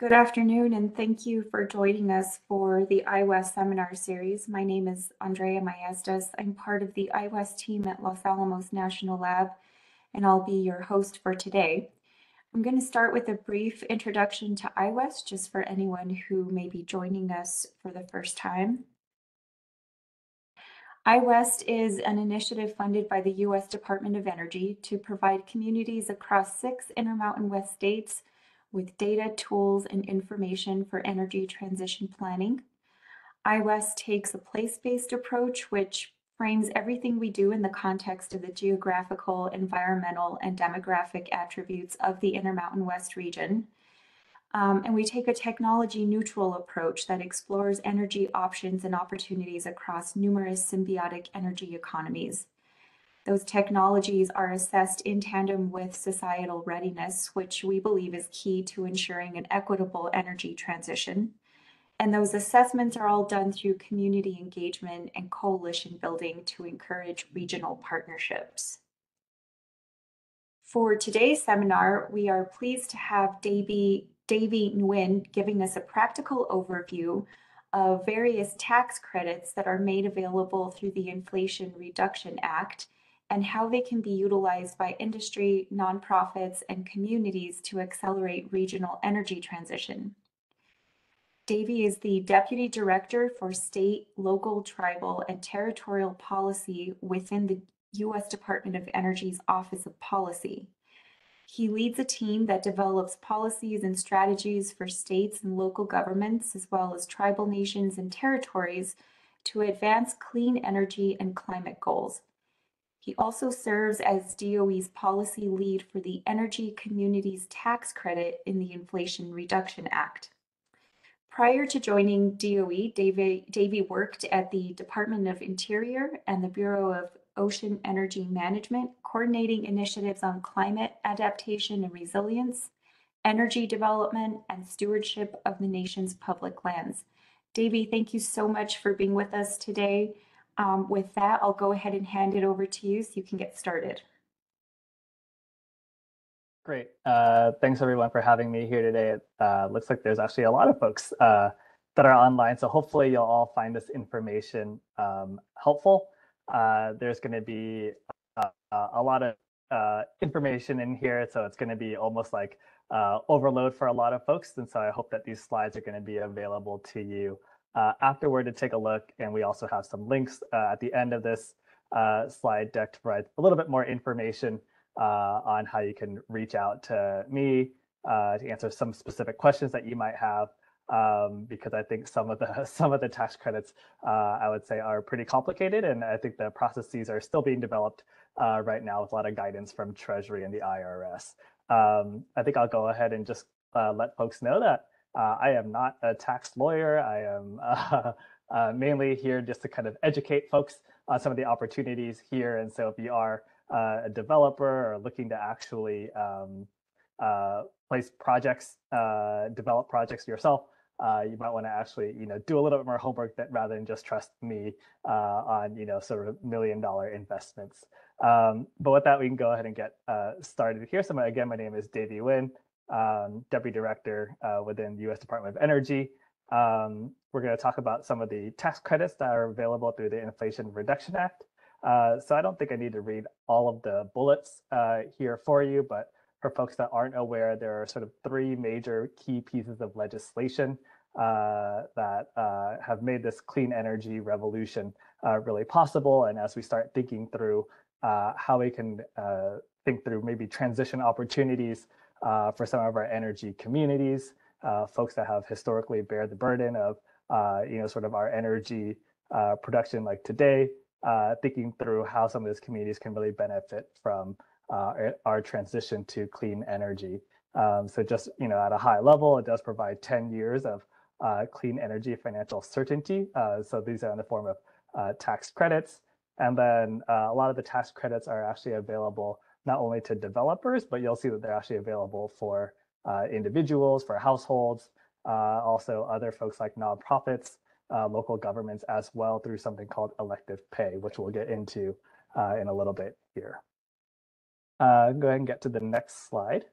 Good afternoon, and thank you for joining us for the iWest seminar series. My name is Andrea Maestas. I'm part of the iWest team at Los Alamos National Lab, and I'll be your host for today. I'm going to start with a brief introduction to iWest, just for anyone who may be joining us for the first time. iWest is an initiative funded by the U.S. Department of Energy to provide communities across 6 Intermountain West states with data, tools, and information for energy transition planning. iWest takes a place-based approach, which frames everything we do in the context of the geographical, environmental, and demographic attributes of the Intermountain West region. And we take a technology neutral approach that explores energy options and opportunities across numerous symbiotic energy economies. Those technologies are assessed in tandem with societal readiness, which we believe is key to ensuring an equitable energy transition. And those assessments are all done through community engagement and coalition building to encourage regional partnerships. For today's seminar, we are pleased to have Davie Nguyen giving us a practical overview of various tax credits that are made available through the Inflation Reduction Act and how they can be utilized by industry, nonprofits, and communities to accelerate regional energy transition. Davie is the Deputy Director for State, Local, Tribal, and Territorial Policy within the U.S. Department of Energy's Office of Policy. He leads a team that develops policies and strategies for states and local governments, as well as tribal nations and territories, to advance clean energy and climate goals. He also serves as DOE's policy lead for the Energy Communities Tax Credit in the Inflation Reduction Act. Prior to joining DOE, Davie worked at the Department of Interior and the Bureau of Ocean Energy Management, coordinating initiatives on climate adaptation and resilience, energy development, and stewardship of the nation's public lands. Davie, thank you so much for being with us today. With that, I'll go ahead and hand it over to you so you can get started. Great. Thanks everyone for having me here today. It looks like there's actually a lot of folks that are online, so hopefully you'll all find this information helpful. There's going to be a lot of information in here, so it's going to be almost like overload for a lot of folks, and so I hope that these slides are going to be available to you afterward to take a look, and we also have some links at the end of this slide deck to provide a little bit more information on how you can reach out to me to answer some specific questions that you might have, because I think some of the tax credits I would say are pretty complicated, and I think the processes are still being developed right now with a lot of guidance from Treasury and the IRS. I think I'll go ahead and just let folks know that I am not a tax lawyer. I am mainly here just to kind of educate folks on some of the opportunities here, and so if you are a developer or looking to actually place projects, develop projects yourself, you might want to actually, do a little bit more homework rather than just trust me on, sort of $1 million investments. But with that, we can go ahead and get started here. So again, my name is Davie Nguyen, Deputy Director within the U.S. Department of Energy. We're going to talk about some of the tax credits that are available through the Inflation Reduction Act. So I don't think I need to read all of the bullets here for you, but for folks that aren't aware, there are sort of 3 major key pieces of legislation that have made this clean energy revolution really possible. And as we start thinking through how we can think through maybe transition opportunities for some of our energy communities, folks that have historically bear the burden of sort of our energy production like today, thinking through how some of these communities can really benefit from our transition to clean energy. So just, at a high level, it does provide 10 years of clean energy financial certainty. So these are in the form of tax credits. And then a lot of the tax credits are actually available not only to developers, but you'll see that they're actually available for individuals, for households, also other folks like nonprofits, local governments as well, through something called elective pay, which we'll get into in a little bit here. Go ahead and get to the next slide.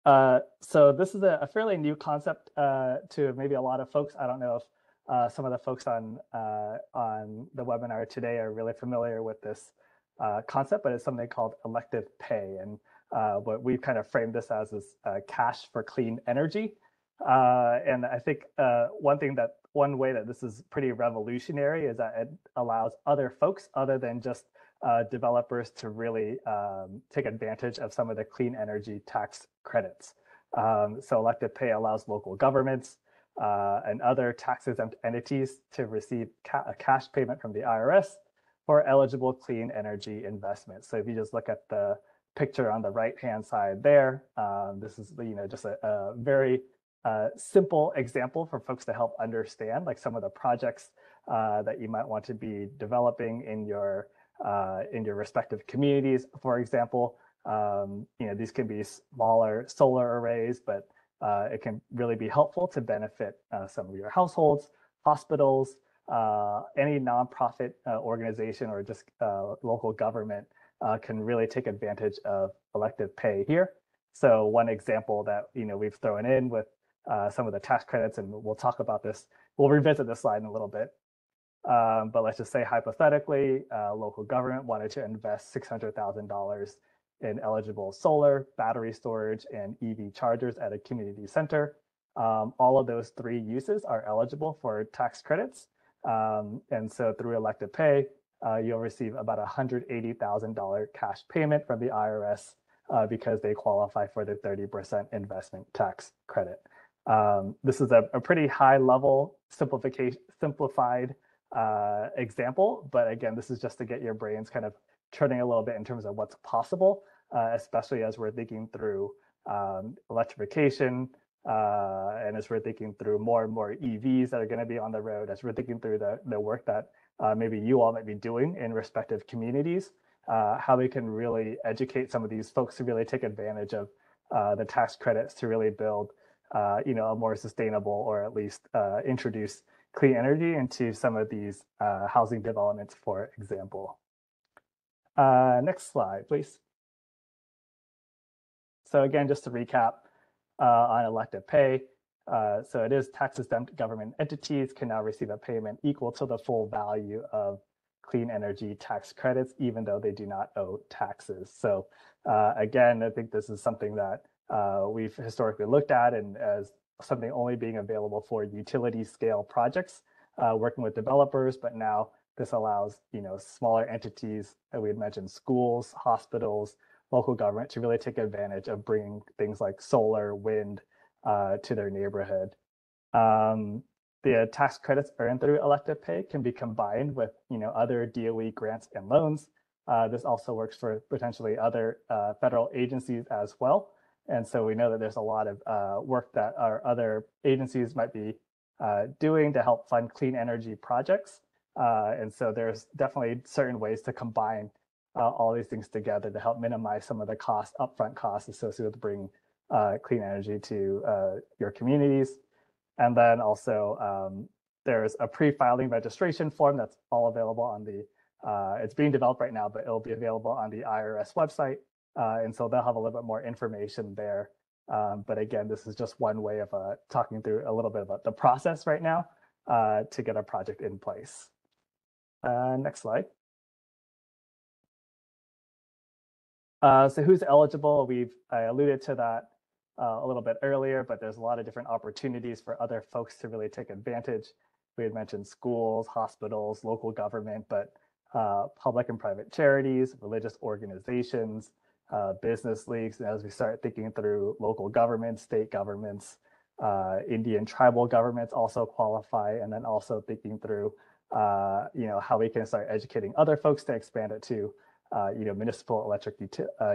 So this is a fairly new concept to maybe a lot of folks. I don't know if some of the folks on the webinar today are really familiar with this concept, but it's something called elective pay. And what we've kind of framed this as is cash for clean energy. And I think one way that this is pretty revolutionary is that it allows other folks other than just developers to really take advantage of some of the clean energy tax credits. So elective pay allows local governments and other tax-exempt entities to receive a cash payment from the IRS for eligible clean energy investments. So if you just look at the picture on the right-hand side there, this is just a very simple example for folks to help understand like some of the projects that you might want to be developing in your respective communities. For example, these can be smaller solar arrays, but it can really be helpful to benefit some of your households, hospitals, any nonprofit organization or just local government can really take advantage of elective pay here. So one example that we've thrown in with some of the tax credits, and we'll talk about this, we'll revisit this slide in a little bit. But let's just say hypothetically, local government wanted to invest $600,000 in eligible solar, battery storage, and EV chargers at a community center. All of those three uses are eligible for tax credits. And so through elective pay, you'll receive about $180,000 cash payment from the IRS because they qualify for the 30% investment tax credit. This is a pretty high level simplified example, but again, this is just to get your brains kind of turning a little bit in terms of what's possible, especially as we're thinking through electrification, and as we're thinking through more and more EVs that are going to be on the road, as we're thinking through the work that maybe you all might be doing in respective communities, how we can really educate some of these folks to really take advantage of the tax credits to really build a more sustainable, or at least introduce clean energy into some of these housing developments, for example. Next slide, please. So again, just to recap on elective pay, so it is tax-exempt government entities can now receive a payment equal to the full value of clean energy tax credits, even though they do not owe taxes. So again, I think this is something that we've historically looked at and as something only being available for utility scale projects, working with developers, but now this allows smaller entities that we had mentioned, schools, hospitals, local government, to really take advantage of bringing things like solar, wind to their neighborhood. The tax credits earned through elective pay can be combined with other DOE grants and loans. This also works for potentially other federal agencies as well. And so we know that there's a lot of work that our other agencies might be doing to help fund clean energy projects. And so there's definitely certain ways to combine all these things together to help minimize some of the upfront costs associated with bringing clean energy to your communities. And then also there's a pre-filing registration form that's all available on the, it's being developed right now, but it'll be available on the IRS website. And so they'll have a little bit more information there. But again, this is just one way of talking through a little bit about the process right now to get a project in place. Next slide. So who's eligible? I alluded to that a little bit earlier, but there's a lot of different opportunities for other folks to really take advantage. We had mentioned schools, hospitals, local government, but public and private charities, religious organizations, business leagues. And as we start thinking through local governments, state governments, Indian tribal governments also qualify, and then also thinking through how we can start educating other folks to expand it to municipal electric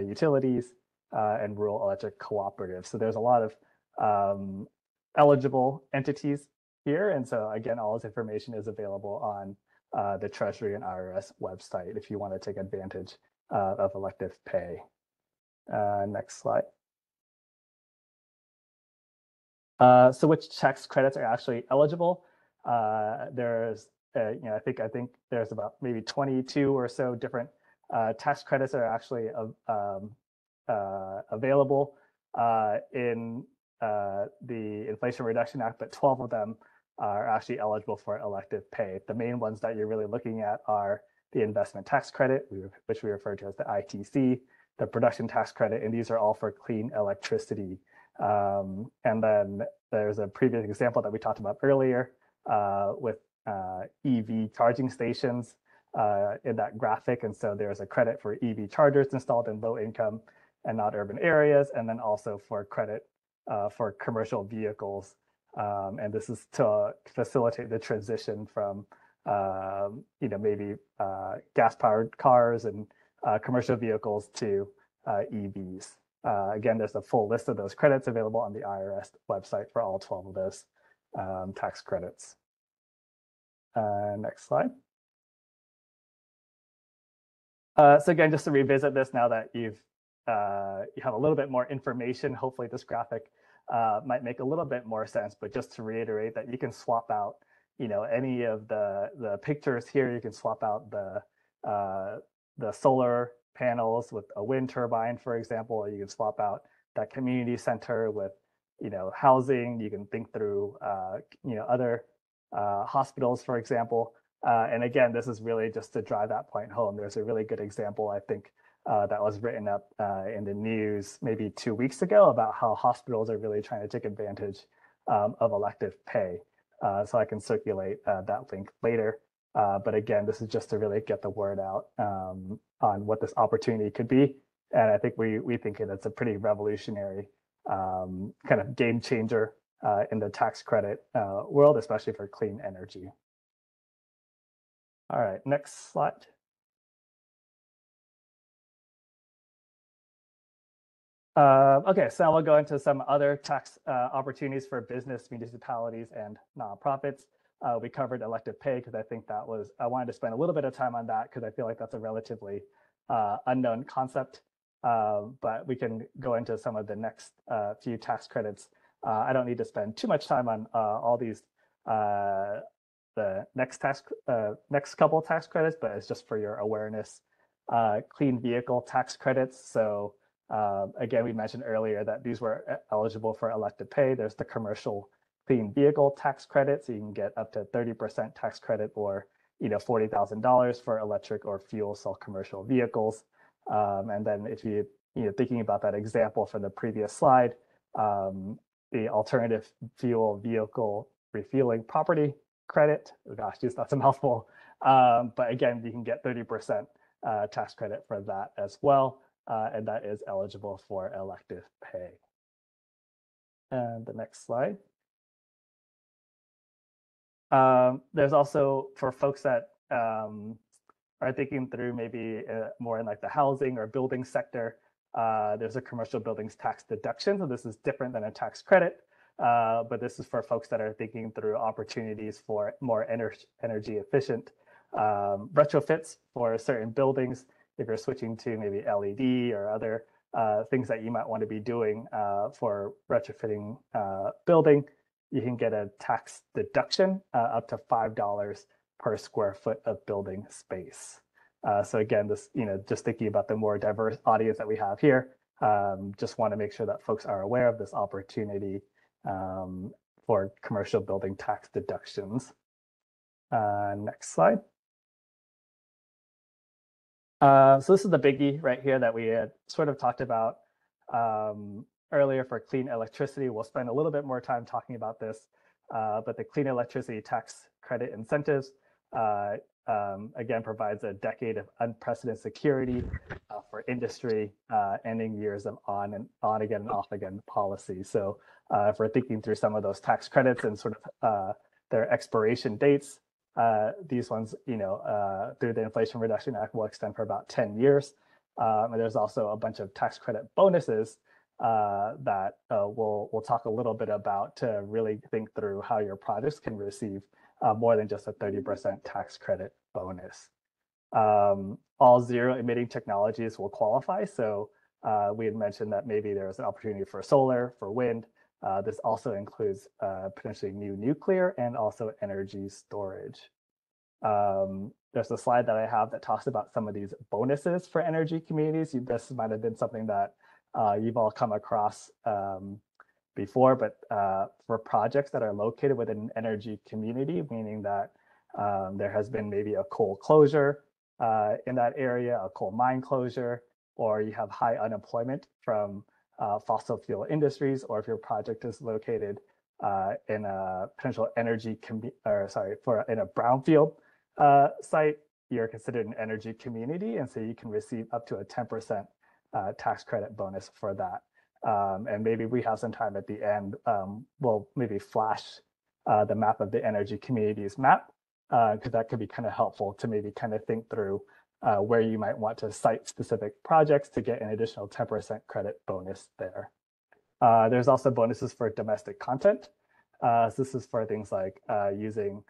utilities and rural electric cooperatives. So there's a lot of eligible entities here. And so again, all this information is available on the Treasury and IRS website if you want to take advantage of elective pay. Next slide. So which tax credits are actually eligible? There's, I think there's about maybe 22 or so different tax credits that are actually available. in the Inflation Reduction Act, but 12 of them are actually eligible for elective pay. The main ones that you're really looking at are the investment tax credit, which we refer to as the ITC, the production tax credit, and these are all for clean electricity. And then there's a previous example that we talked about earlier with EV charging stations in that graphic. And so there's a credit for EV chargers installed in low income and not urban areas, and then also for credit for commercial vehicles. And this is to facilitate the transition from maybe gas-powered cars and commercial vehicles to EVs. Again, there's a full list of those credits available on the IRS website for all 12 of those tax credits. Next slide. So again, just to revisit this now that you have a little bit more information, hopefully this graphic might make a little bit more sense, but just to reiterate that you can swap out, any of the pictures here. You can swap out the solar panels with a wind turbine, for example, or you can swap out that community center with, housing. You can think through, other hospitals, for example. And again, this is really just to drive that point home. There's a really good example, I think, that was written up in the news maybe 2 weeks ago about how hospitals are really trying to take advantage of elective pay. So I can circulate that link later. But again, this is just to really get the word out on what this opportunity could be. And I think we think it's a pretty revolutionary kind of game changer in the tax credit world, especially for clean energy. All right, next slide. Okay, so now we'll go into some other tax opportunities for business, municipalities, and nonprofits. We covered elective pay because I think I wanted to spend a little bit of time on that because I feel like that's a relatively unknown concept. But we can go into some of the next few tax credits. I don't need to spend too much time on all these, the next couple of tax credits, but it's just for your awareness. Clean vehicle tax credits. So again, we mentioned earlier that these were eligible for elective pay. There's the commercial clean vehicle tax credit, so you can get up to 30% tax credit or $40,000 for electric or fuel cell commercial vehicles. And then if you're thinking about that example from the previous slide, the alternative fuel vehicle refueling property credit. Oh gosh, that's a mouthful. But again, you can get 30% tax credit for that as well. And that is eligible for elective pay. And the next slide. There's also for folks that are thinking through maybe more in like the housing or building sector, there's a commercial buildings tax deduction. So this is different than a tax credit, but this is for folks that are thinking through opportunities for more energy efficient retrofits for certain buildings. If you're switching to maybe LED or other things that you might want to be doing for retrofitting building, you can get a tax deduction up to $5 per square foot of building space. So again, this, just thinking about the more diverse audience that we have here, just want to make sure that folks are aware of this opportunity for commercial building tax deductions. Next slide. So this is the biggie right here that we had sort of talked about earlier for clean electricity. We'll spend a little bit more time talking about this, but the clean electricity tax credit incentives, again, provides a decade of unprecedented security for industry, ending years of on again and off again policy. So if we're thinking through some of those tax credits and sort of their expiration dates, these ones, through the Inflation Reduction Act will extend for about 10 years. And there's also a bunch of tax credit bonuses that we'll talk a little bit about to really think through how your projects can receive more than just a 30% tax credit bonus. All zero emitting technologies will qualify. So we had mentioned that maybe there's an opportunity for solar, for wind. This also includes potentially new nuclear and also energy storage. There's a slide that I have that talks about some of these bonuses for energy communities. This might have been something that you've all come across before, but for projects that are located within an energy community, meaning that there has been maybe a coal closure in that area, a coal mine closure, or you have high unemployment from fossil fuel industries, or if your project is located in a potential energy in a brownfield site, you're considered an energy community, and so you can receive up to a 10% tax credit bonus for that. And maybe we have some time at the end. We'll maybe flash the map of the energy communities map, because that could be kind of helpful to maybe kind of think through where you might want to cite specific projects to get an additional 10% credit bonus there. There's also bonuses for domestic content. So this is for things like using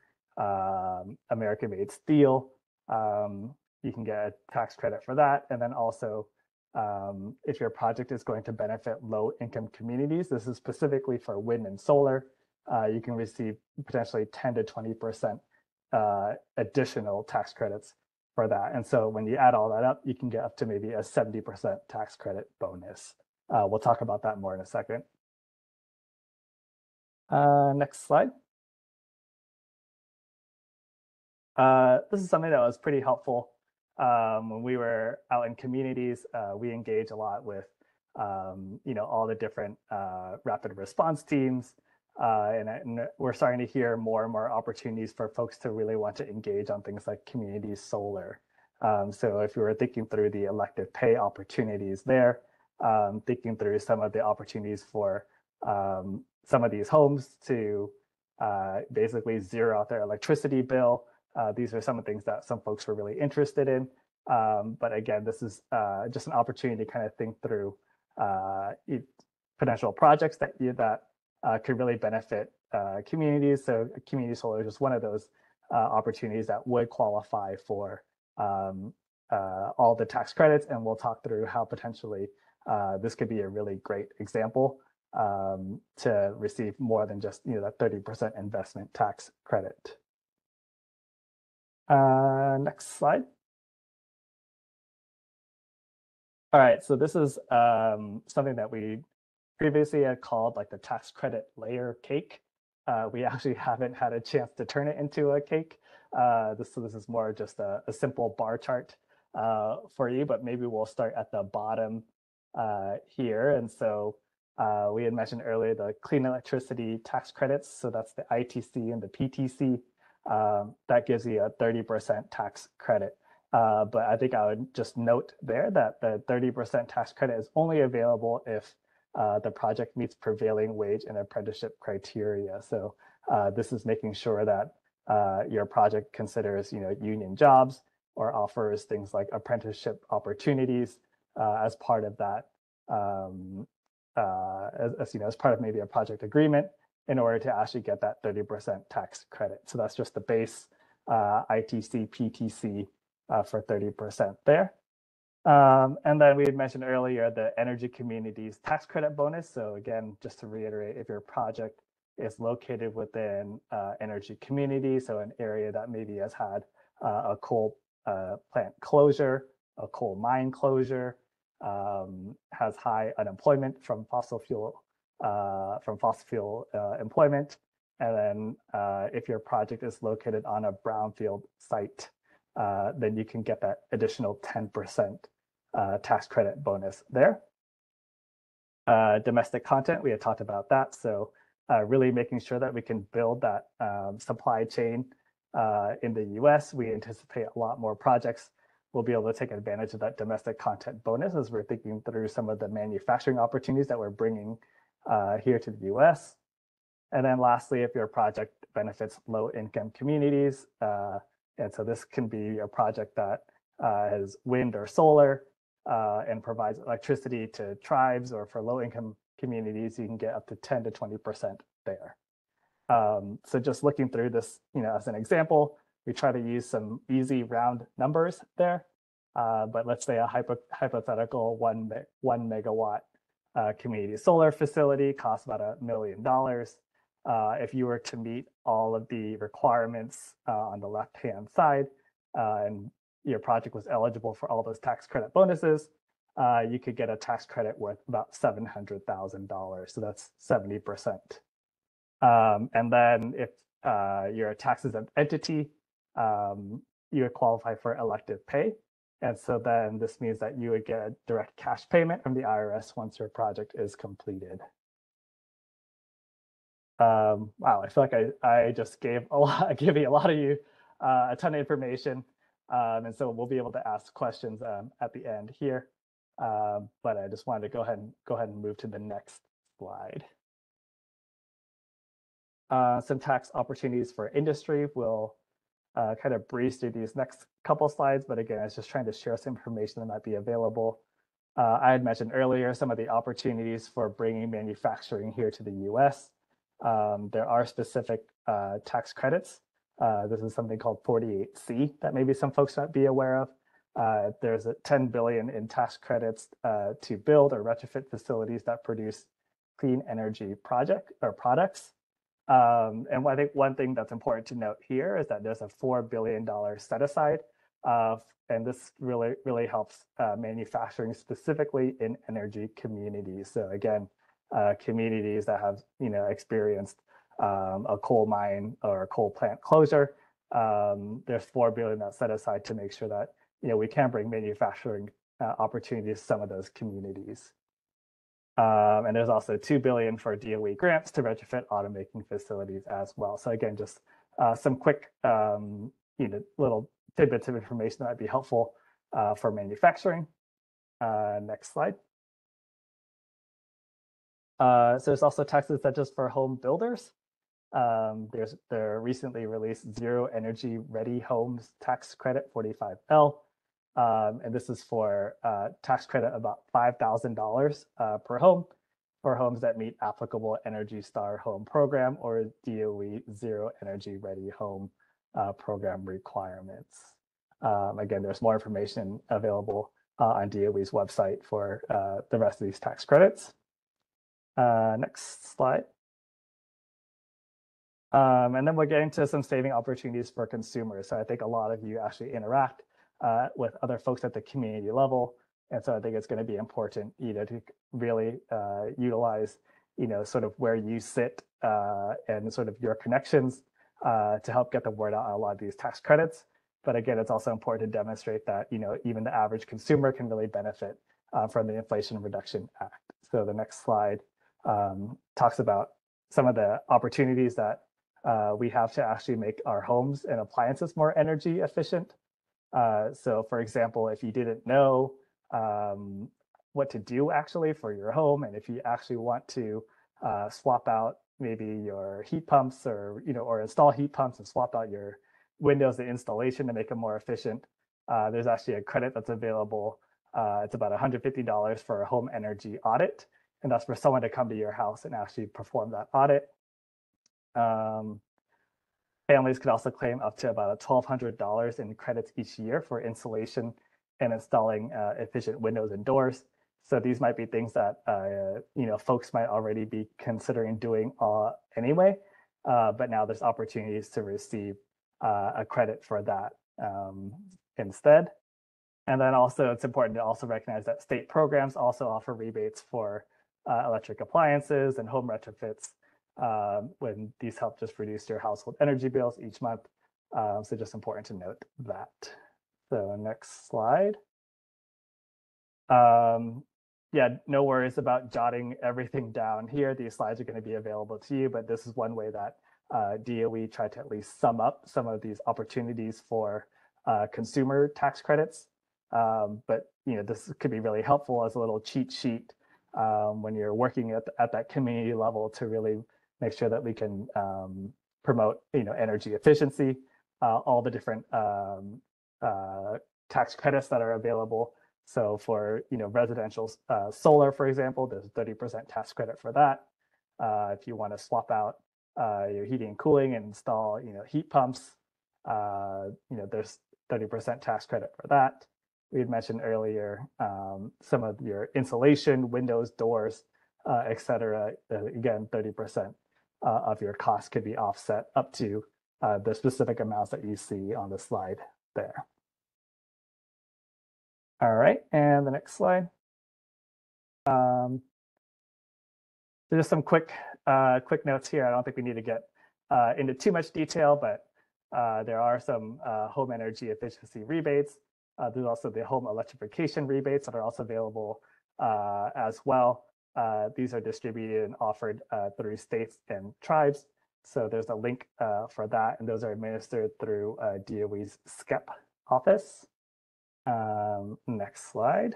American-made steel. You can get a tax credit for that. And then also, if your project is going to benefit low-income communities, this is specifically for wind and solar, you can receive potentially 10 to 20% additional tax credits for that. And so when you add all that up, you can get up to maybe a 70% tax credit bonus. We'll talk about that more in a second. Next slide. This is something that was pretty helpful when we were out in communities. We engage a lot with, all the different rapid response teams. And we're starting to hear more and more opportunities for folks to really want to engage on things like community solar. So if you were thinking through the elective pay opportunities there, thinking through some of the opportunities for some of these homes to basically zero out their electricity bill. These are some of the things that some folks were really interested in. But again, this is just an opportunity to kind of think through potential projects that could really benefit communities. So community solar is just one of those opportunities that would qualify for all the tax credits. And we'll talk through how potentially this could be a really great example to receive more than just that 30% investment tax credit. Next slide. All right, so this is something that we previously had called like the tax credit layer cake. We actually haven't had a chance to turn it into a cake. This is more just a simple bar chart for you, but maybe we'll start at the bottom here. And so we had mentioned earlier the clean electricity tax credits. So that's the ITC and the PTC. That gives you a 30% tax credit. But I think I would just note there that the 30% tax credit is only available if the project meets prevailing wage and apprenticeship criteria. So this is making sure that your project considers union jobs or offers things like apprenticeship opportunities as part of that, as part of maybe a project agreement in order to actually get that 30% tax credit. So that's just the base ITC, PTC for 30% there. And then we had mentioned earlier the energy communities tax credit bonus. So again, just to reiterate, if your project is located within energy community, so an area that maybe has had a coal plant closure, a coal mine closure, has high unemployment from fossil fuel employment, and then if your project is located on a brownfield site, then you can get that additional 10% tax credit bonus there. Domestic content, we had talked about that. So really making sure that we can build that supply chain in the US. We anticipate a lot more projects will be able to take advantage of that domestic content bonus as we're thinking through some of the manufacturing opportunities that we're bringing here to the US. And then lastly, if your project benefits low-income communities, and so this can be a project that has wind or solar and provides electricity to tribes, or for low-income communities, you can get up to 10 to 20% there. So just looking through this, as an example, we try to use some easy round numbers there. But let's say a hypothetical 1 megawatt community solar facility costs about $1 million. If you were to meet all of the requirements on the left-hand side, and your project was eligible for all those tax credit bonuses, you could get a tax credit worth about $700,000. So that's 70%. And then if you're a tax-exempt entity, you would qualify for elective pay. And so then this means that you would get a direct cash payment from the IRS once your project is completed. Wow, I feel like I just gave a lot, giving a lot of you a ton of information. And so we'll be able to ask questions at the end here. But I just wanted to go ahead and move to the next slide. Some tax opportunities for industry. We'll kind of breeze through these next couple slides, but again, I was just trying to share some information that might be available. I had mentioned earlier some of the opportunities for bringing manufacturing here to the US. There are specific tax credits. This is something called 48C that maybe some folks might be aware of. There's a $10 billion in tax credits to build or retrofit facilities that produce clean energy products. And I think one thing that's important to note here is that there's a $4 billion set aside, and this really helps manufacturing specifically in energy communities. So again, communities that have experienced a coal mine or a coal plant closure, there's $4 billion that's set aside to make sure that we can bring manufacturing opportunities to some of those communities. And there's also $2 billion for DOE grants to retrofit automaking facilities as well. So again, just some quick little tidbits of information that might be helpful for manufacturing. Next slide. So there's also tax incentives for home builders. There's the recently released Zero Energy Ready Homes Tax Credit 45L. And this is for tax credit about $5,000 per home for homes that meet applicable Energy Star Home Program or DOE Zero Energy Ready Home Program requirements. Again, there's more information available on DOE's website for the rest of these tax credits. Next slide. And then we're getting to some saving opportunities for consumers. So I think a lot of you actually interact with other folks at the community level. And so I think it's going to be important, to really utilize, sort of where you sit and sort of your connections to help get the word out on a lot of these tax credits. But again, it's also important to demonstrate that, even the average consumer can really benefit from the Inflation Reduction Act. So the next slide talks about some of the opportunities that we have to actually make our homes and appliances more energy efficient. So for example, if you didn't know what to do actually for your home, and if you actually want to swap out maybe your heat pumps or install heat pumps and swap out your windows and installation to make them more efficient, there's actually a credit that's available. It's about $150 for a home energy audit, and that's for someone to come to your house and actually perform that audit. Families could also claim up to about $1,200 in credits each year for installation and installing efficient windows and doors. So these might be things that folks might already be considering doing anyway, but now there's opportunities to receive a credit for that instead. And then also it's important to also recognize that state programs also offer rebates for electric appliances and home retrofits when these help just reduce your household energy bills each month. So just important to note that. So next slide. Yeah, no worries about jotting everything down here. These slides are going to be available to you, but this is one way that DOE tried to at least sum up some of these opportunities for consumer tax credits. But this could be really helpful as a little cheat sheet when you're working at that community level to really make sure that we can promote energy efficiency, all the different tax credits that are available. So for residential solar, for example, there's 30% tax credit for that. If you want to swap out your heating and cooling and install heat pumps, there's 30% tax credit for that. We had mentioned earlier some of your insulation, windows, doors, etc. Again, 30% of your costs could be offset up to the specific amounts that you see on the slide there. All right, and the next slide. So just some quick notes here. I don't think we need to get into too much detail, but there are some home energy efficiency rebates. There's also the home electrification rebates that are also available as well. These are distributed and offered through states and tribes. So there's a link for that, and those are administered through DOE's SCEP office. Next slide.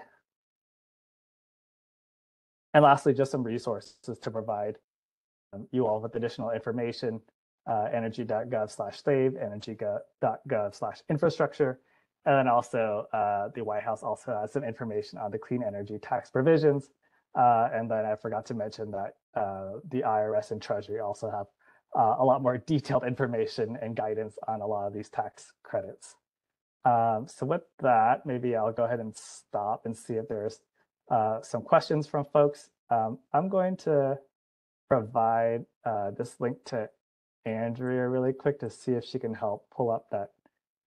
And lastly, just some resources to provide you all with additional information, energy.gov/save, energy.gov/infrastructure. And then also the White House also has some information on the clean energy tax provisions. And then I forgot to mention that the IRS and Treasury also have a lot more detailed information and guidance on a lot of these tax credits. So with that, maybe I'll go ahead and stop and see if there's some questions from folks. I'm going to provide this link to Andrea really quick to see if she can help pull up that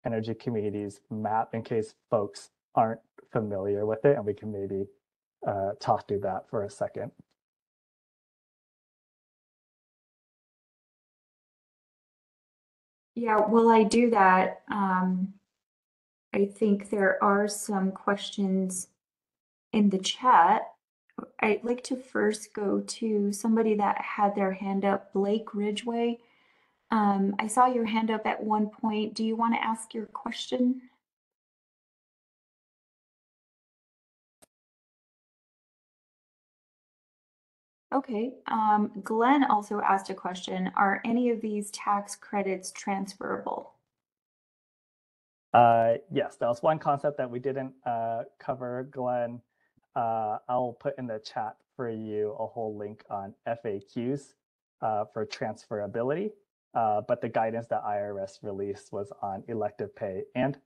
energy communities map in case folks aren't familiar with it, and we can maybe talk through that for a second. Yeah, while I do that, I think there are some questions in the chat. I'd like to first go to somebody that had their hand up, Blake Ridgway. I saw your hand up at one point. Do you want to ask your question? Okay. Glenn also asked a question. Are any of these tax credits transferable? Yes, that was one concept that we didn't cover, Glenn. I'll put in the chat for you a whole link on FAQs for transferability. But the guidance that IRS released was on elective pay and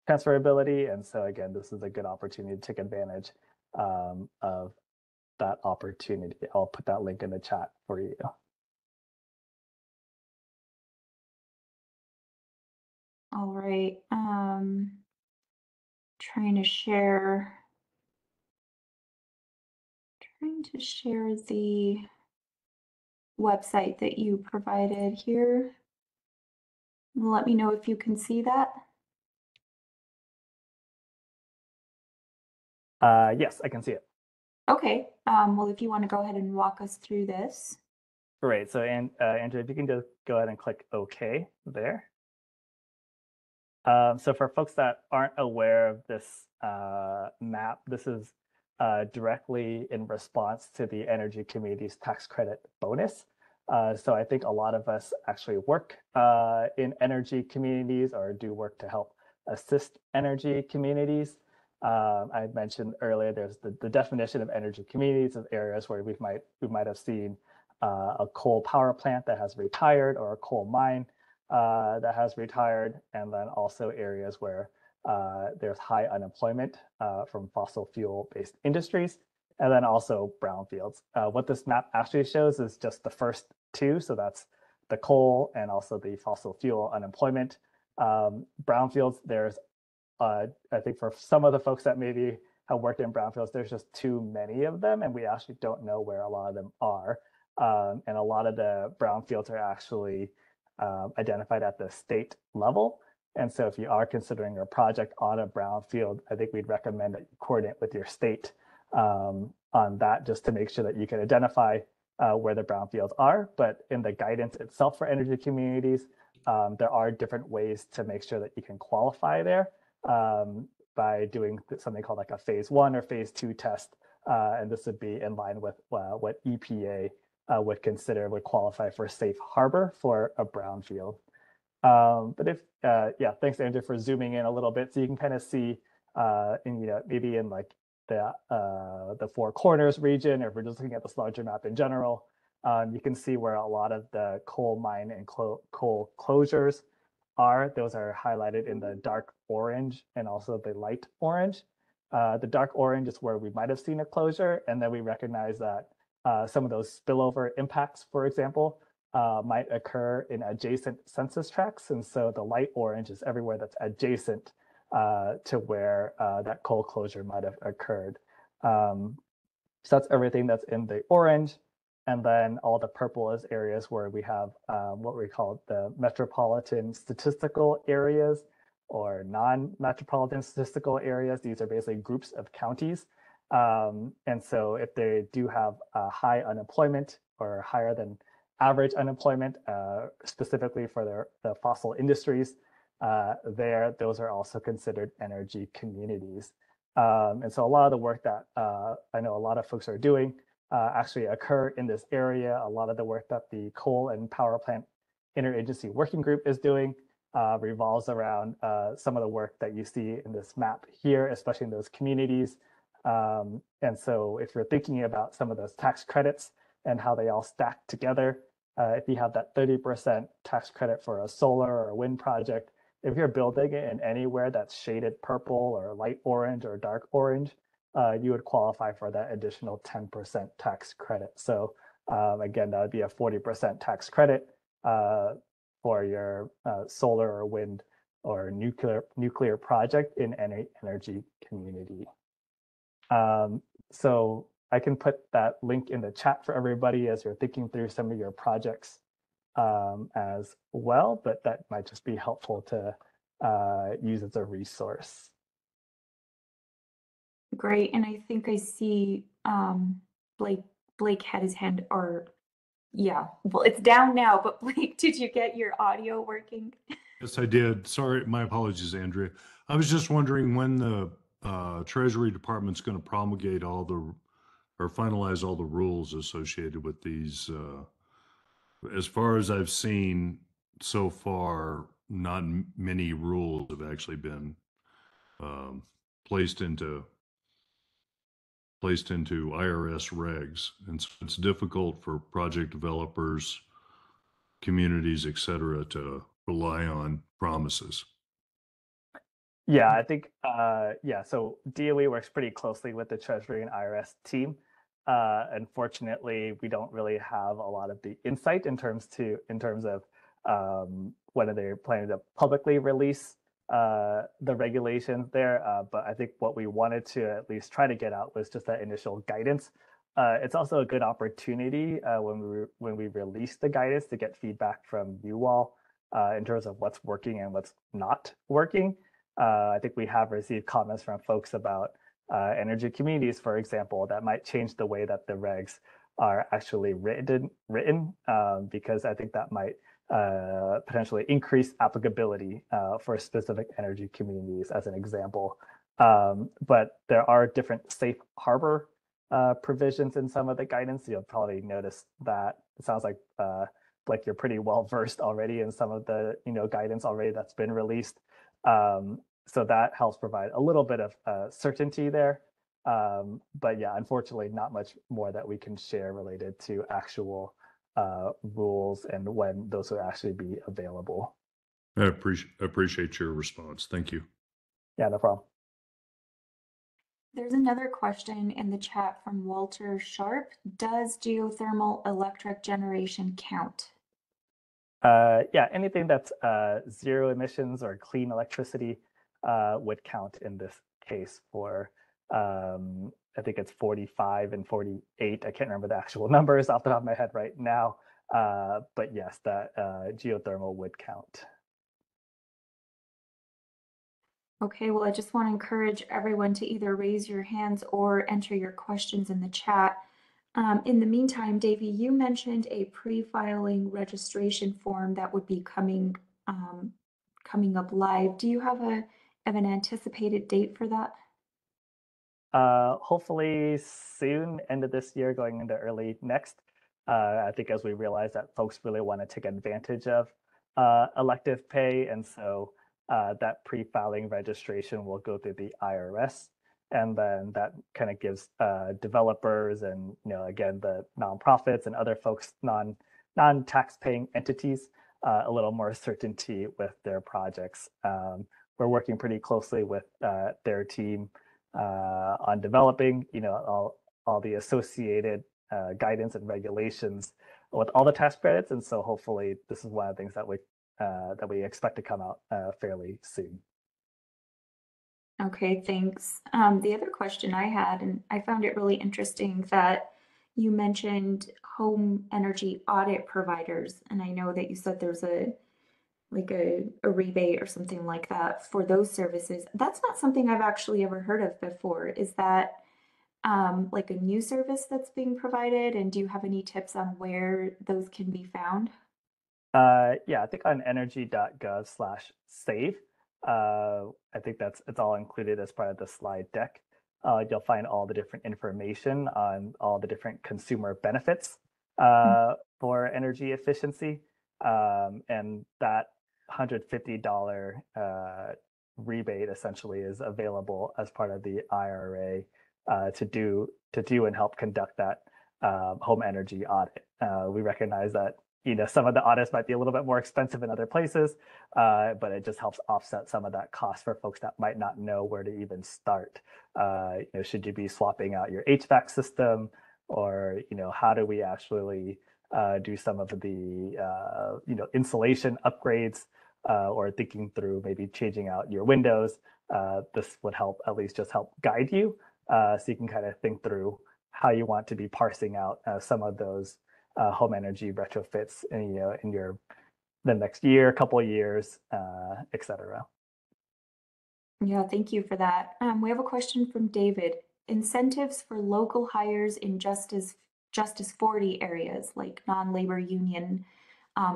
transferability. And so again, this is a good opportunity to take advantage of that opportunity. I'll put that link in the chat for you. All right. Trying to share the website that you provided here. Let me know if you can see that. Yes, I can see it. Okay. Well, if you want to go ahead and walk us through this. Great. So, Andrew, if you can just go ahead and click OK there. So for folks that aren't aware of this map, this is directly in response to the Energy Communities Tax Credit Bonus. So I think a lot of us actually work in energy communities or do work to help assist energy communities. I mentioned earlier, there's the definition of energy communities of areas where we might have seen a coal power plant that has retired or a coal mine that has retired, and then also areas where there's high unemployment from fossil fuel-based industries, and then also brownfields. What this map actually shows is just the first two, so that's the coal and also the fossil fuel unemployment. Brownfields, there's, I think for some of the folks that maybe have worked in brownfields, there's just too many of them, and we actually don't know where a lot of them are. And a lot of the brownfields are actually identified at the state level. And so if you are considering a project on a brownfield, I think we'd recommend that you coordinate with your state on that, just to make sure that you can identify where the brownfields are. But in the guidance itself for energy communities, there are different ways to make sure that you can qualify there by doing something called like a phase 1 or phase 2 test. And this would be in line with what EPA would qualify for safe harbor for a brownfield. But if, yeah, thanks Andrew for zooming in a little bit, so you can kind of see, maybe in like the Four Corners region, or if we're just looking at this larger map in general, you can see where a lot of the coal mine and coal closures are. Those are highlighted in the dark orange and also the light orange. The dark orange is where we might have seen a closure, and then we recognize that some of those spillover impacts, for example, might occur in adjacent census tracts. And so the light orange is everywhere that's adjacent to where that coal closure might have occurred. So that's everything that's in the orange. And then all the purple is areas where we have what we call the metropolitan statistical areas or non-metropolitan statistical areas. These are basically groups of counties. And so if they do have high unemployment or higher than average unemployment, specifically for the fossil industries, those are also considered energy communities. And so a lot of the work that I know a lot of folks are doing actually occur in this area. A lot of the work that the Coal and Power Plant Interagency Working Group is doing revolves around some of the work that you see in this map here, especially in those communities. And so if you're thinking about some of those tax credits and how they all stack together, if you have that 30% tax credit for a solar or a wind project, if you're building it in anywhere that's shaded purple or light orange or dark orange, you would qualify for that additional 10% tax credit. So again, that would be a 40% tax credit for your solar or wind or nuclear project in any energy community. So I can put that link in the chat for everybody as you're thinking through some of your projects as well, but that might just be helpful to use as a resource. Great, and I think I see Blake had his hand, or yeah, well, it's down now, but Blake, did you get your audio working? Yes, I did. Sorry, my apologies, Andrea. I was just wondering when the Treasury Department's going to promulgate all the or finalize all the rules associated with these. As far as I've seen so far, not many rules have actually been um, placed into IRS regs, and so it's difficult for project developers, communities, et cetera, to rely on promises. Yeah, I think so DOE works pretty closely with the Treasury and IRS team. Unfortunately, we don't really have a lot of the insight in terms of whether they're planning to publicly release the regulations there. But I think what we wanted to at least try to get out was just that initial guidance. It's also a good opportunity when we release the guidance to get feedback from you all in terms of what's working and what's not working. I think we have received comments from folks about energy communities, for example, that might change the way that the regs are actually written because I think that might potentially increase applicability for specific energy communities, as an example. But there are different safe harbor provisions in some of the guidance. You'll probably notice that it sounds like you're pretty well versed already in some of the guidance already that's been released. So that helps provide a little bit of certainty there. But yeah, unfortunately, not much more that we can share related to actual rules and when those will actually be available. I appreciate your response. Thank you. Yeah, no problem. There's another question in the chat from Walter Sharp. Does geothermal electric generation count? Yeah, anything that's zero emissions or clean electricity would count in this case for, I think it's 45 and 48. I can't remember the actual numbers off the top of my head right now. But yes, that geothermal would count. Okay, well, I just want to encourage everyone to either raise your hands or enter your questions in the chat. In the meantime, Davie, you mentioned a pre-filing registration form that would be coming up live. Do you have an anticipated date for that? Hopefully soon, end of this year, going into early next. I think as we realize that folks really want to take advantage of elective pay, and so that pre-filing registration will go through the IRS, and then that kind of gives developers and again the nonprofits and other folks, non-tax paying entities, a little more certainty with their projects. We're working pretty closely with their team on developing all the associated guidance and regulations with all the tax credits, and so hopefully this is one of the things that we expect to come out fairly soon. Okay, thanks. The other question I had, and I found it really interesting that you mentioned home energy audit providers, and I know that you said there's a rebate or something like that for those services. That's not something I've actually ever heard of before. Is that like a new service that's being provided? And do you have any tips on where those can be found? Yeah, I think on energy.gov/save, I think it's all included as part of the slide deck. You'll find all the different information on all the different consumer benefits for energy efficiency. And that $150 rebate essentially is available as part of the IRA to do and help conduct that home energy audit. We recognize that some of the audits might be a little bit more expensive in other places, but it just helps offset some of that cost for folks that might not know where to even start. Should you be swapping out your HVAC system, or how do we actually do some of the insulation upgrades, or thinking through maybe changing out your windows. This would help at least just help guide you, so you can kind of think through how you want to be parsing out some of those home energy retrofits in the next year, couple of years, et cetera. Yeah, thank you for that. We have a question from David. Incentives for local hires in Justice 40 areas, like non-labor union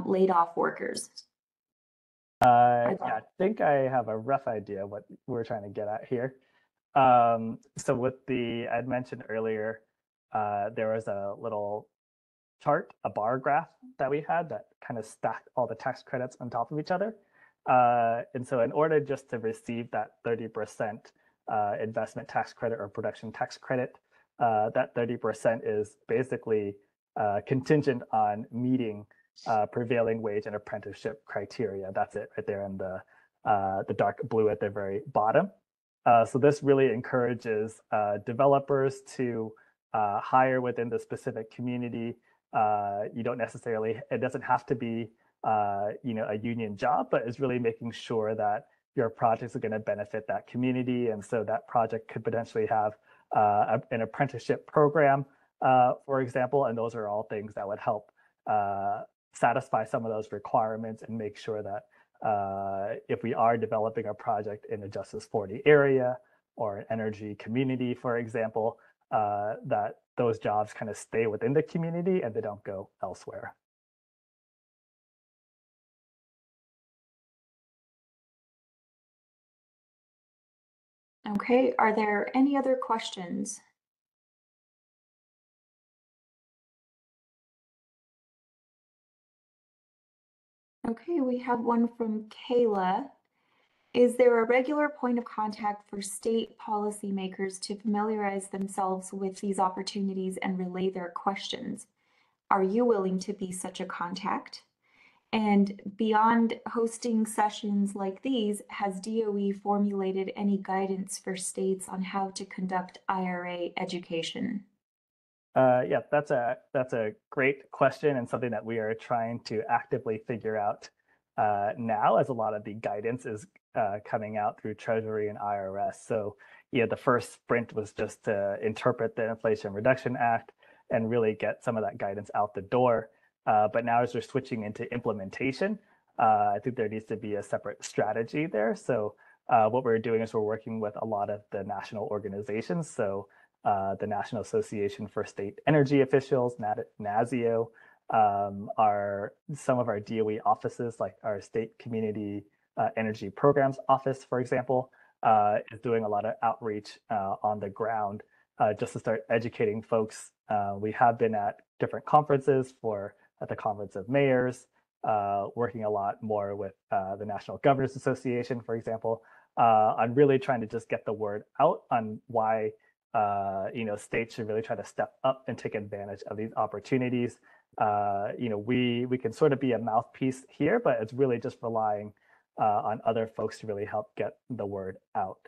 laid off workers. Yeah, I think I have a rough idea what we're trying to get at here. So I'd mentioned earlier, there was a little chart, a bar graph that we had that kind of stacked all the tax credits on top of each other. And so in order just to receive that 30% investment tax credit or production tax credit, that 30% is basically contingent on meeting prevailing wage and apprenticeship criteria. That's it right there in the dark blue at the very bottom. So this really encourages developers to hire within the specific community. It doesn't have to be a union job, but it's really making sure that your projects are going to benefit that community. And so that project could potentially have an apprenticeship program, for example, and those are all things that would help satisfy some of those requirements and make sure that if we are developing a project in a Justice 40 area or an energy community, for example, that those jobs kind of stay within the community and they don't go elsewhere. Okay, are there any other questions? Okay, we have one from Kayla. Is there a regular point of contact for state policymakers to familiarize themselves with these opportunities and relay their questions? Are you willing to be such a contact? And beyond hosting sessions like these, has DOE formulated any guidance for states on how to conduct IRA education? Yeah, that's a great question and something that we are trying to actively figure out now, as a lot of the guidance is coming out through Treasury and IRS. So yeah, the first sprint was just to interpret the Inflation Reduction Act and really get some of that guidance out the door. But now as we're switching into implementation, I think there needs to be a separate strategy there. So what we're doing is we're working with a lot of the national organizations. So the National Association for State Energy Officials, NASIO, some of our DOE offices, like our State Community Energy Programs Office, for example, is doing a lot of outreach on the ground just to start educating folks. We have been at different conferences at the Conference of Mayors, working a lot more with the National Governors Association, for example, on really trying to just get the word out on why states should really try to step up and take advantage of these opportunities. We can sort of be a mouthpiece here, but it's really just relying on other folks to really help get the word out.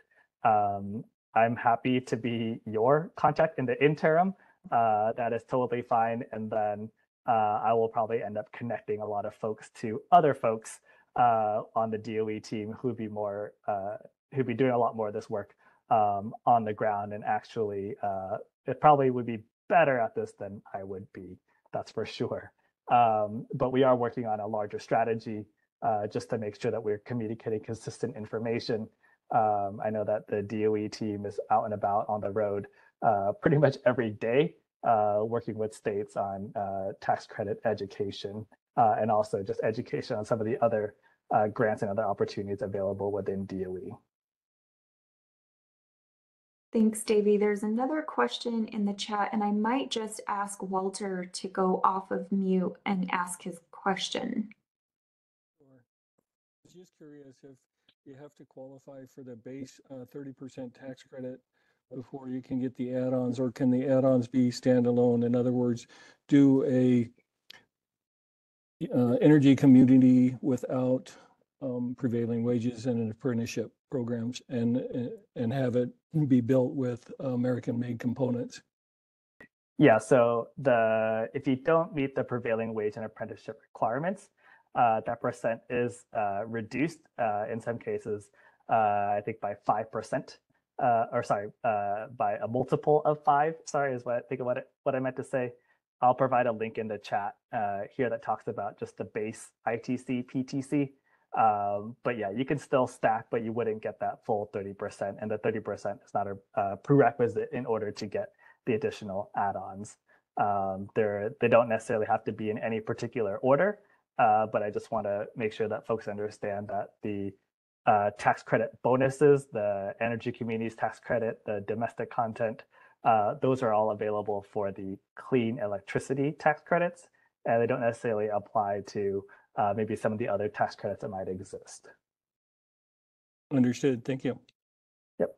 I'm happy to be your contact in the interim. That is totally fine. And then I will probably end up connecting a lot of folks to other folks on the DOE team who would be more who'd be doing a lot more of this work on the ground, and actually it probably would be better at this than I would be, that's for sure. But we are working on a larger strategy just to make sure that we're communicating consistent information. I know that the DOE team is out and about on the road pretty much every day, working with states on tax credit education and also just education on some of the other grants and other opportunities available within DOE. Thanks, Davie. There's another question in the chat, and I might just ask Walter to go off of mute and ask his question. Sure. I was just curious if you have to qualify for the base 30% tax credit before you can get the add-ons, or can the add-ons be standalone? In other words, do a energy community without prevailing wages and apprenticeship programs, and have it be built with American-made components. Yeah, so if you don't meet the prevailing wage and apprenticeship requirements, that percent is reduced in some cases, I think by 5%, or sorry, by a multiple of 5. Sorry, is what I think of what I meant to say. I'll provide a link in the chat here that talks about just the base ITC, PTC. But yeah, you can still stack, but you wouldn't get that full 30%. And the 30% is not a prerequisite in order to get the additional add-ons. They don't necessarily have to be in any particular order, but I just want to make sure that folks understand that the tax credit bonuses, the energy communities tax credit, the domestic content, those are all available for the clean electricity tax credits, and they don't necessarily apply to maybe some of the other tax credits that might exist. Understood. Thank you. Yep.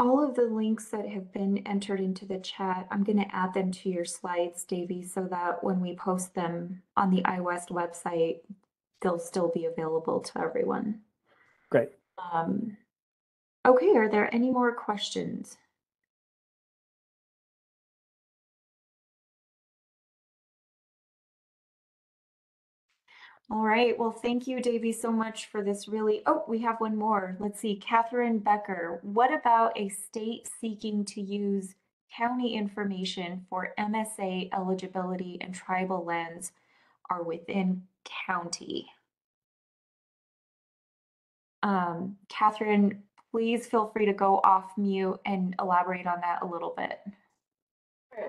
All of the links that have been entered into the chat, I'm going to add them to your slides, Davie, so that when we post them on the iWest website, they'll still be available to everyone. Great. Okay, are there any more questions? All right, well, thank you, Davie, so much for this really, oh, we have one more. Let's see, Catherine Becker, what about a state seeking to use county information for MSA eligibility and tribal lands are within county? Catherine, please feel free to go off mute and elaborate on that a little bit.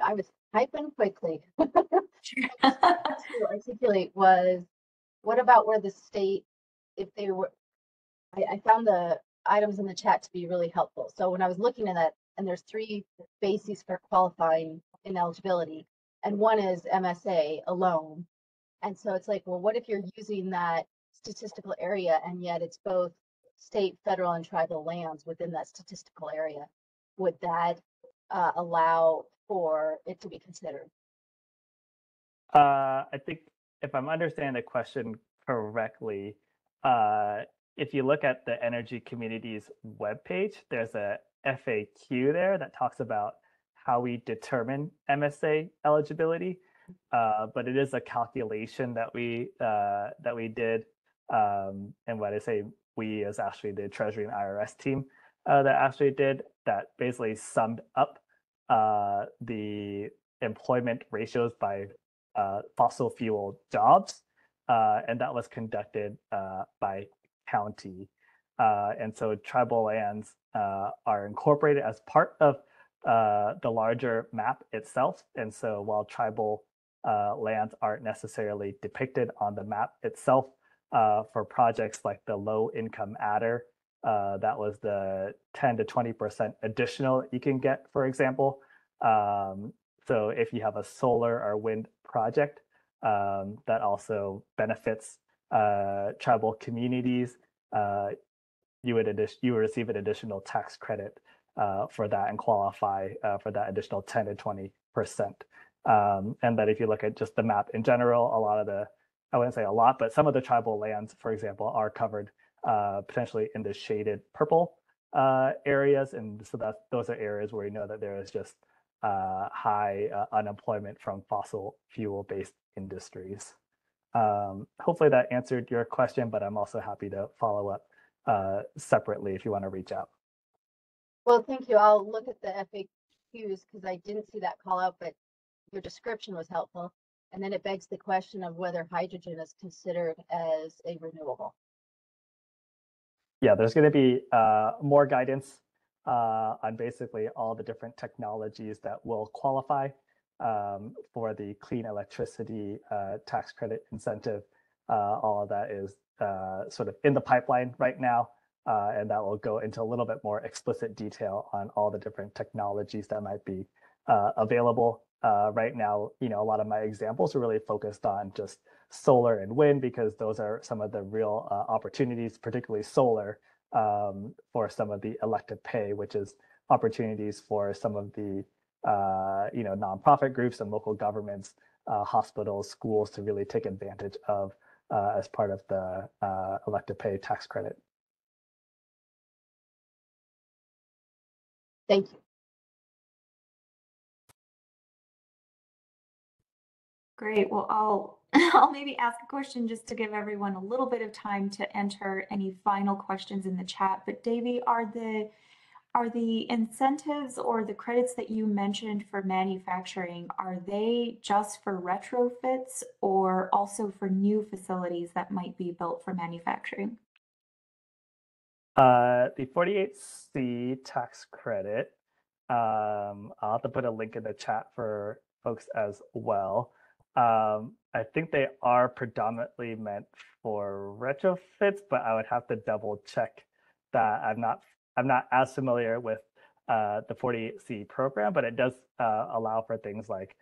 I was typing quickly. To articulate was, what about where the state, if they were, I found the items in the chat to be really helpful. So when I was looking at that, and there's 3 bases for qualifying in eligibility, and one is MSA alone. And so it's like, well, what if you're using that statistical area and yet it's both state, federal, and tribal lands within that statistical area? Would that allow for it to be considered? I think if I'm understanding the question correctly, if you look at the Energy Communities webpage, there's a FAQ there that talks about how we determine MSA eligibility, but it is a calculation that we did, and what I say we is actually the Treasury and IRS team that actually did that, basically summed up the employment ratios by fossil fuel jobs, and that was conducted by county. And so tribal lands are incorporated as part of the larger map itself. And so while tribal lands aren't necessarily depicted on the map itself, for projects like the low income adder, that was the 10 to 20% additional you can get, for example. So if you have a solar or wind project that also benefits tribal communities, you would receive an additional tax credit for that and qualify for that additional 10 to 20%. And that if you look at just the map in general, a lot of the, I wouldn't say a lot, but some of the tribal lands, for example, are covered potentially in the shaded purple areas. And so those are areas where we know that there is just high unemployment from fossil fuel-based industries. Hopefully that answered your question, but I'm also happy to follow up separately if you want to reach out. Well, thank you. I'll look at the FAQs because I didn't see that call out, but your description was helpful. And then it begs the question of whether hydrogen is considered as a renewable. Yeah, there's going to be more guidance on basically all the different technologies that will qualify for the clean electricity tax credit incentive. All of that is sort of in the pipeline right now, and that will go into a little bit more explicit detail on all the different technologies that might be available. Right now, a lot of my examples are really focused on just solar and wind because those are some of the real opportunities, particularly solar, for some of the elective pay, which is opportunities for some of the nonprofit groups and local governments, hospitals, schools to really take advantage of as part of the elective pay tax credit. Thank you. Great. Well, I'll maybe ask a question just to give everyone a little bit of time to enter any final questions in the chat. But Davie, are the incentives or the credits that you mentioned for manufacturing, are they just for retrofits or also for new facilities that might be built for manufacturing? The 48C tax credit, I'll have to put a link in the chat for folks as well. I think they are predominantly meant for retrofits, but I would have to double check that. I'm not as familiar with the 48C program, but it does allow for things like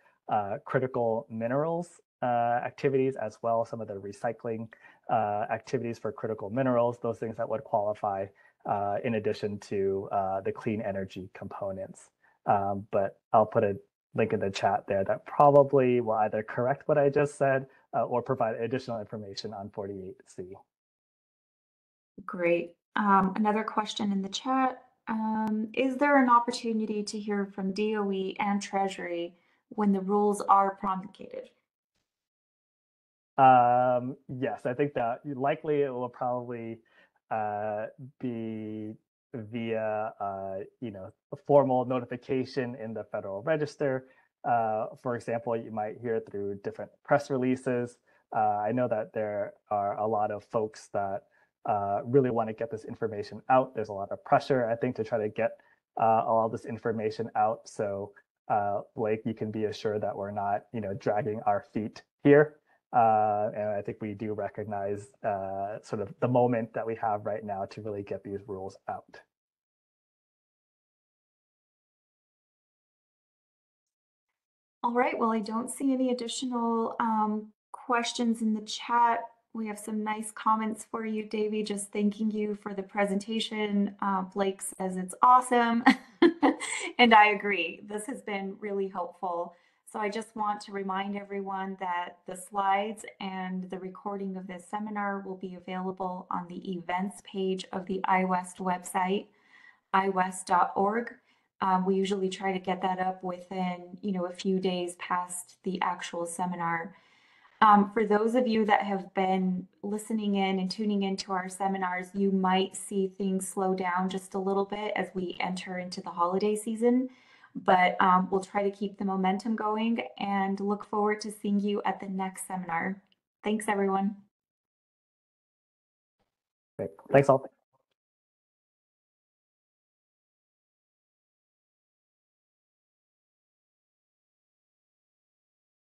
critical minerals activities as well, some of the recycling activities for critical minerals, those things that would qualify in addition to the clean energy components. But I'll put a link in the chat there that probably will either correct what I just said or provide additional information on 48C. Great. Another question in the chat. Is there an opportunity to hear from DOE and Treasury when the rules are promulgated? Yes, I think that likely it will probably be via a formal notification in the Federal Register. For example, you might hear it through different press releases. I know that there are a lot of folks that really want to get this information out. There's a lot of pressure, I think, to try to get all this information out. So, Blake, you can be assured that we're not, dragging our feet here. And I think we do recognize sort of the moment that we have right now to really get these rules out. All right, well, I don't see any additional questions in the chat. We have some nice comments for you, Davie, just thanking you for the presentation. Blake says it's awesome. And I agree, this has been really helpful. So I just want to remind everyone that the slides and the recording of this seminar will be available on the events page of the iWest website, iwest.org. We usually try to get that up within, a few days past the actual seminar. For those of you that have been listening in and tuning into our seminars, you might see things slow down just a little bit as we enter into the holiday season, but we'll try to keep the momentum going and look forward to seeing you at the next seminar. Thanks, everyone. Great. Thanks all.